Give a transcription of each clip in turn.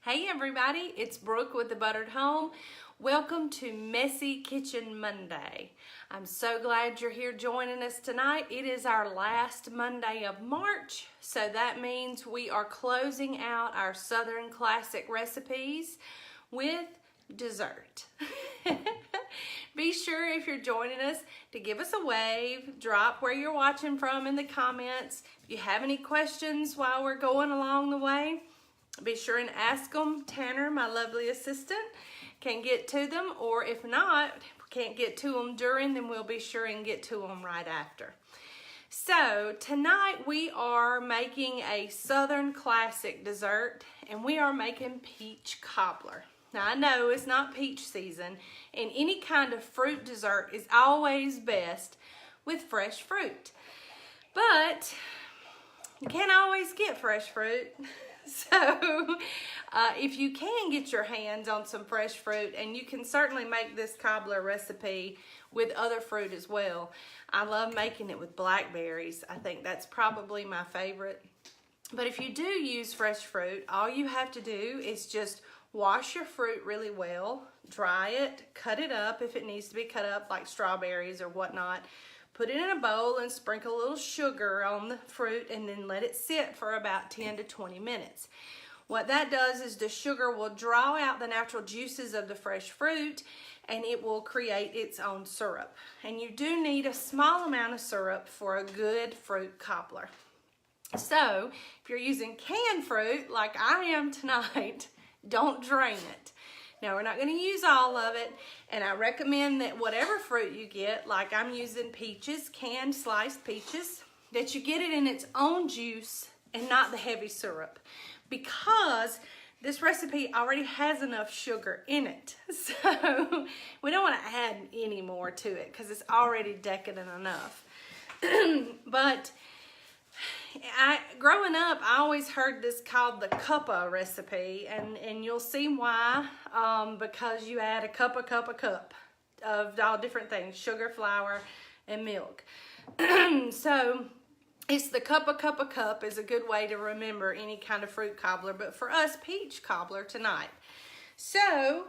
Hey everybody, it's Brooke with The Buttered Home. Welcome to Messy Kitchen Monday. I'm so glad you're here joining us tonight. It is our last Monday of March, so that means we are closing out our Southern Classic recipes with dessert. Be sure if you're joining us to give us a wave, drop where you're watching from in the comments. If you have any questions while we're going along the way, be sure and ask them. Tanner, my lovely assistant, can get to them, or if not, can't get to them during, then we'll be sure and get to them right after. So tonight we are making a Southern Classic dessert, and we are making peach cobbler. Now I know it's not peach season, and any kind of fruit dessert is always best with fresh fruit. But you can't always get fresh fruit. So if you can get your hands on some fresh fruit, and you can certainly make this cobbler recipe with other fruit as well. I love making it with blackberries. I think that's probably my favorite. But if you do use fresh fruit, all you have to do is just wash your fruit really well, dry it, cut it up if it needs to be cut up, like strawberries or whatnot. Put it in a bowl and sprinkle a little sugar on the fruit, and then let it sit for about 10 to 20 minutes. What that does is the sugar will draw out the natural juices of the fresh fruit, and it will create its own syrup. And you do need a small amount of syrup for a good fruit cobbler. So if you're using canned fruit like I am tonight, don't drain it. Now, we're not going to use all of it, and I recommend that whatever fruit you get, like I'm using peaches, canned sliced peaches, that you get it in its own juice and not the heavy syrup, because this recipe already has enough sugar in it. So we don't want to add any more to it because it's already decadent enough. But growing up, I always heard this called the cuppa recipe, and you'll see why, because you add a cup of all different things, sugar, flour, and milk. So it's the cup is a good way to remember any kind of fruit cobbler, but for us, peach cobbler tonight. So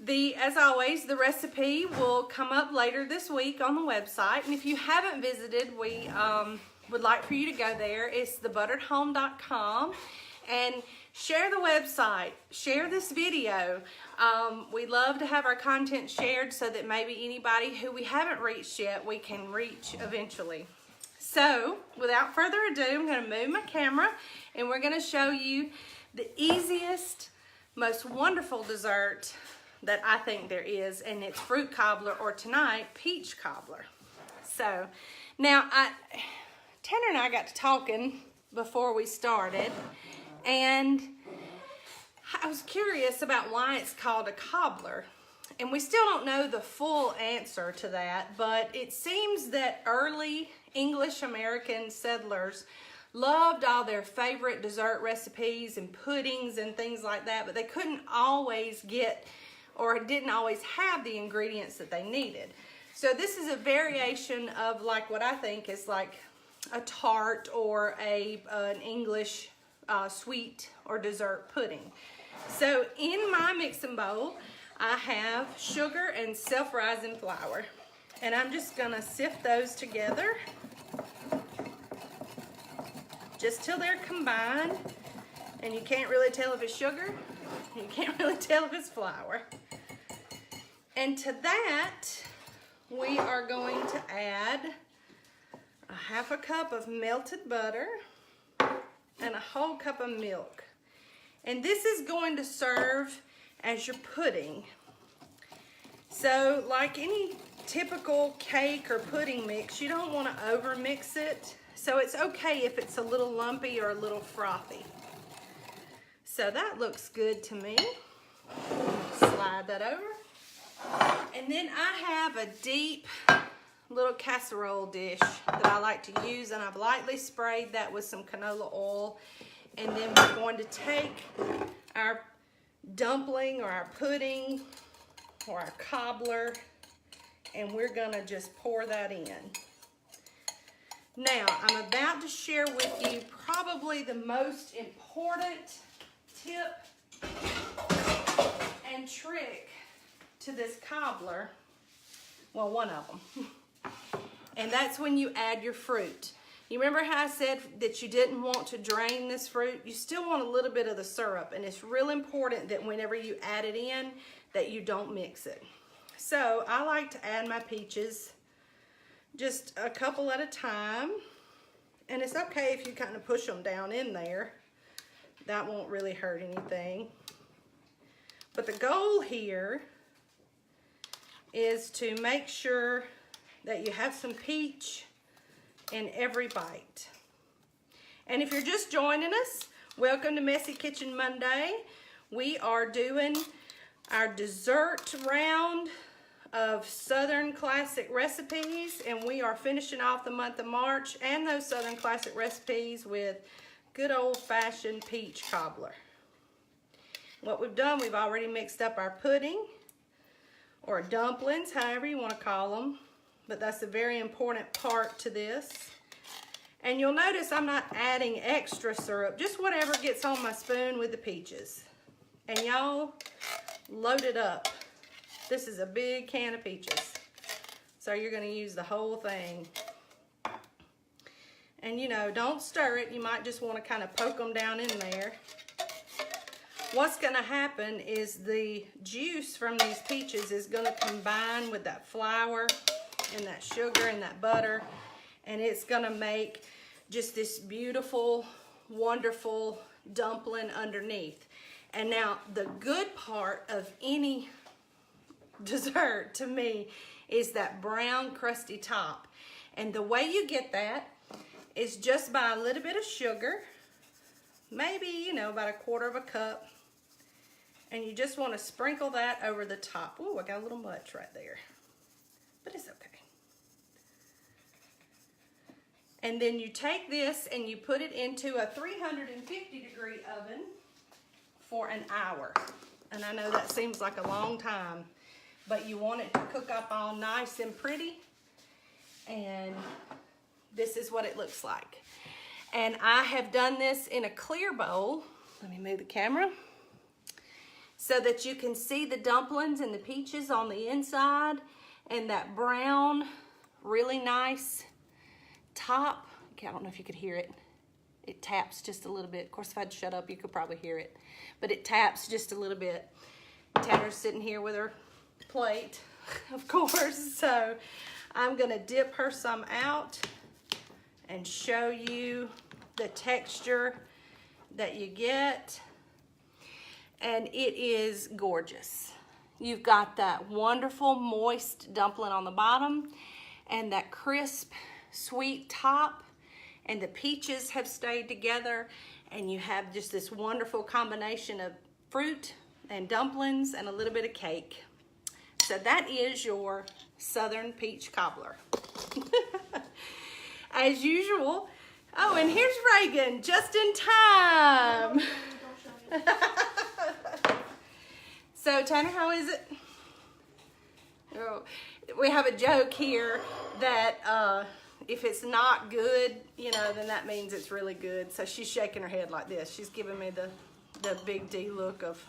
as always, the recipe will come up later this week on the website, and if you haven't visited, we would like for you to go there. It's thebutteredhome.com, and share the website, share this video. We love to have our content shared so that maybe anybody who we haven't reached yet, we can reach eventually. So without further ado, I'm going to move my camera, and we're going to show you the easiest, most wonderful dessert that I think there is, and it's fruit cobbler, or tonight, peach cobbler. So now Tanner and I got to talking before we started, and I was curious about why it's called a cobbler. And we still don't know the full answer to that, but it seems that early English American settlers loved all their favorite dessert recipes and puddings and things like that, but they couldn't always get, or didn't always have, the ingredients that they needed. So this is a variation of like what I think is like a tart or an English sweet or dessert pudding. So in my mixing bowl, I have sugar and self-rising flour, and I'm just gonna sift those together just till they're combined, and you can't really tell if it's sugar, you can't really tell if it's flour. And to that, we are going to add a half a cup of melted butter and a whole cup of milk. And this is going to serve as your pudding. So like any typical cake or pudding mix, you don't want to over mix it. So it's okay if it's a little lumpy or a little frothy. So that looks good to me. Slide that over. And then I have a deep little casserole dish that I like to use, and I've lightly sprayed that with some canola oil. And then we're going to take our dumpling or our pudding or our cobbler, and we're gonna just pour that in. Now, I'm about to share with you probably the most important tip trick to this cobbler, well, one of them, and that's when you add your fruit. You remember how I said that you didn't want to drain this fruit? You still want a little bit of the syrup, and it's real important that whenever you add it in, that you don't mix it. So I like to add my peaches just a couple at a time, and it's okay if you kind of push them down in there. That won't really hurt anything. But the goal here is to make sure that you have some peach in every bite. And if you're just joining us, welcome to Messy Kitchen Monday. We are doing our dessert round of Southern classic recipes, and we are finishing off the month of March and those Southern classic recipes with good old-fashioned peach cobbler. What we've done, we've already mixed up our pudding or dumplings, however you want to call them, but that's a very important part to this. And you'll notice I'm not adding extra syrup, just whatever gets on my spoon with the peaches. And y'all, load it up. This is a big can of peaches, so you're going to use the whole thing. And you know, don't stir it. You might just want to kind of poke them down in there. What's going to happen is the juice from these peaches is going to combine with that flour and that sugar and that butter, and it's going to make just this beautiful, wonderful dumpling underneath. And now the good part of any dessert to me is that brown crusty top. And the way you get that is just by a little bit of sugar, maybe, you know, about 1/4 cup. And you just want to sprinkle that over the top. Ooh, I got a little much right there, but it's okay. And then you take this and you put it into a 350-degree oven for an hour. And I know that seems like a long time, but you want it to cook up all nice and pretty. And this is what it looks like. And I have done this in a clear bowl. Let me move the camera so that you can see the dumplings and the peaches on the inside and that brown, really nice top. Okay, I don't know if you could hear it. It taps just a little bit. Of course, if I'd shut up, you could probably hear it. But it taps just a little bit. Tanner's sitting here with her plate, of course. So I'm gonna dip her some out and show you the texture that you get. And it is gorgeous. You've got that wonderful moist dumpling on the bottom and that crisp sweet top, and the peaches have stayed together, and you have just this wonderful combination of fruit and dumplings and a little bit of cake. So that is your Southern peach cobbler. As usual. Oh, and here's Reagan, just in time. So Tanner, how is it? Oh, we have a joke here that if it's not good, you know, then that means it's really good. So she's shaking her head like this. She's giving me the big D look of,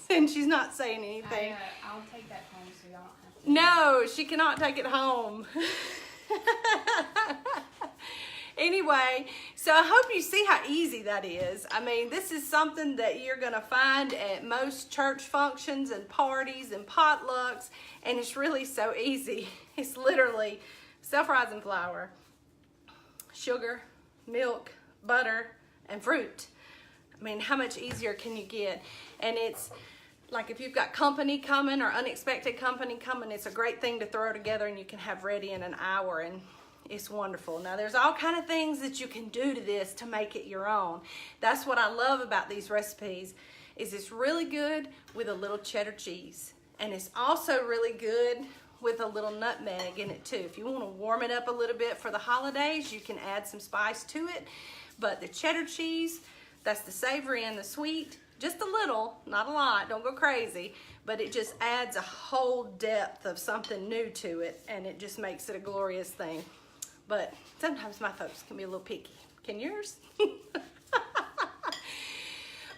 and she's not saying anything. I'll take that home so y'all don't have to. No, she cannot take it home. Anyway, so I hope you see how easy that is. I mean, this is something that you're going to find at most church functions and parties and potlucks, and it's really so easy. It's literally self-rising flour, sugar, milk, butter, and fruit. I mean, how much easier can you get? And it's like if you've got company coming or unexpected company coming, it's a great thing to throw together and you can have ready in an hour, and it's wonderful. Now, there's all kind of things that you can do to this to make it your own. That's what I love about these recipes, is it's really good with a little cheddar cheese. And it's also really good with a little nutmeg in it too. If you want to warm it up a little bit for the holidays, you can add some spice to it. But the cheddar cheese, that's the savory and the sweet, just a little, not a lot, don't go crazy, but it just adds a whole depth of something new to it, and it just makes it a glorious thing. But sometimes my folks can be a little picky. Can yours?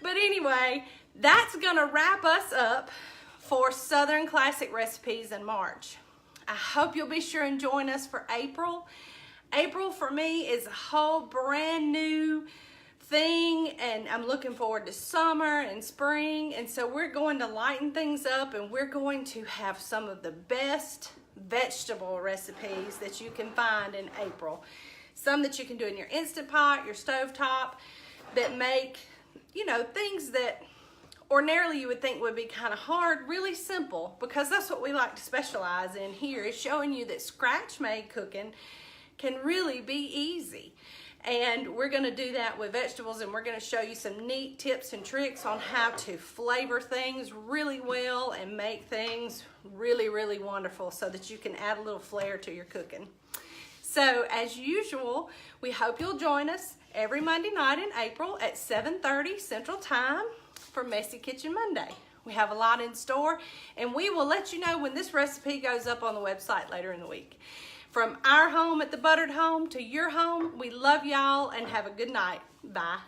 But anyway, that's gonna wrap us up for Southern Classic Recipes in March. I hope you'll be sure and join us for April. April for me is a whole brand new thing, and I'm looking forward to summer and spring, and so we're going to lighten things up, and we're going to have some of the best vegetable recipes that you can find in April. Some that you can do in your Instant Pot, your stovetop, that make, you know, things that ordinarily you would think would be kind of hard, really simple, because that's what we like to specialize in here, is showing you that scratch-made cooking can really be easy. And we're gonna do that with vegetables, and we're gonna show you some neat tips and tricks on how to flavor things really well and make things really, really wonderful so that you can add a little flair to your cooking. So as usual, we hope you'll join us every Monday night in April at 7:30 Central Time for Messy Kitchen Monday. We have a lot in store, and we will let you know when this recipe goes up on the website later in the week. From our home at the Buttered Home to your home, we love y'all and have a good night. Bye.